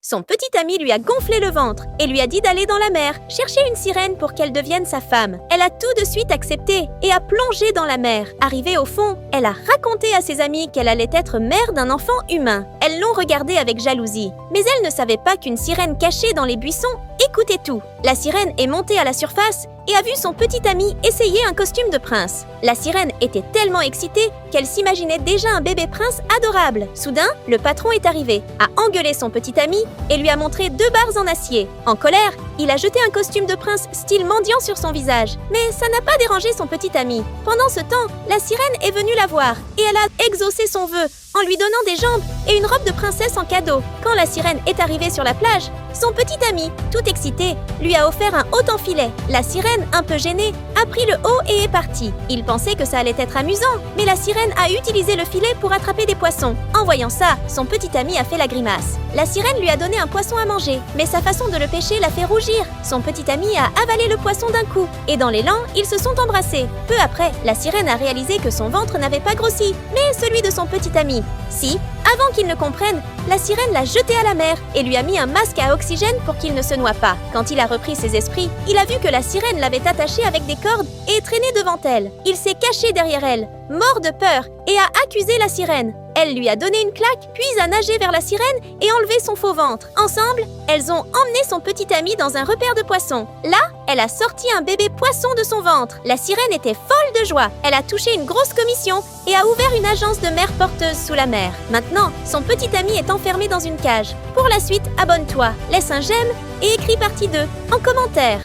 Son petit ami lui a gonflé le ventre et lui a dit d'aller dans la mer, chercher une sirène pour qu'elle devienne sa femme. Elle a tout de suite accepté et a plongé dans la mer. Arrivée au fond, elle a raconté à ses amis qu'elle allait être mère d'un enfant humain. Elles l'ont regardée avec jalousie. Mais elle ne savait pas qu'une sirène cachée dans les buissons écoutait tout. La sirène est montée à la surface et a vu son petit ami essayer un costume de prince. La sirène était tellement excitée qu'elle s'imaginait déjà un bébé prince adorable. Soudain, le patron est arrivé, a engueulé son petit ami et lui a montré 2 barres en acier. En colère, il a jeté un costume de prince style mendiant sur son visage. Mais ça n'a pas dérangé son petit ami. Pendant ce temps, la sirène est venue la voir et elle a exaucé son vœu en lui donnant des jambes et une robe de princesse en cadeau. Quand la sirène est arrivée sur la plage, son petit ami, tout excité, lui a offert un haut en filet. La sirène, un peu gênée, a pris le haut et est partie. Il pensait que ça allait être amusant, mais la sirène a utilisé le filet pour attraper des poissons. En voyant ça, son petit ami a fait la grimace. La sirène lui a donné un poisson à manger, mais sa façon de le pêcher l'a fait rougir. Son petit ami a avalé le poisson d'un coup, et dans l'élan, ils se sont embrassés. Peu après, la sirène a réalisé que son ventre n'avait pas grossi, mais celui de son petit ami. Si, avant qu'il ne comprenne, la sirène l'a jeté à la mer et lui a mis un masque à oxygène pour qu'il ne se noie pas. Quand il a repris ses esprits, il a vu que la sirène l'avait attaché avec des cordes et traîné devant elle. Il s'est caché derrière elle, mort de peur, et a accusé la sirène. Elle lui a donné une claque, puis a nagé vers la sirène et enlevé son faux ventre. Ensemble, elles ont emmené son petit ami dans un repère de poissons. Là, elle a sorti un bébé poisson de son ventre. La sirène était folle de joie. Elle a touché une grosse commission et a ouvert une agence de mère porteuse sous la mer. Maintenant, son petit ami est enfermé dans une cage. Pour la suite, abonne-toi, laisse un j'aime et écris partie 2 en commentaire.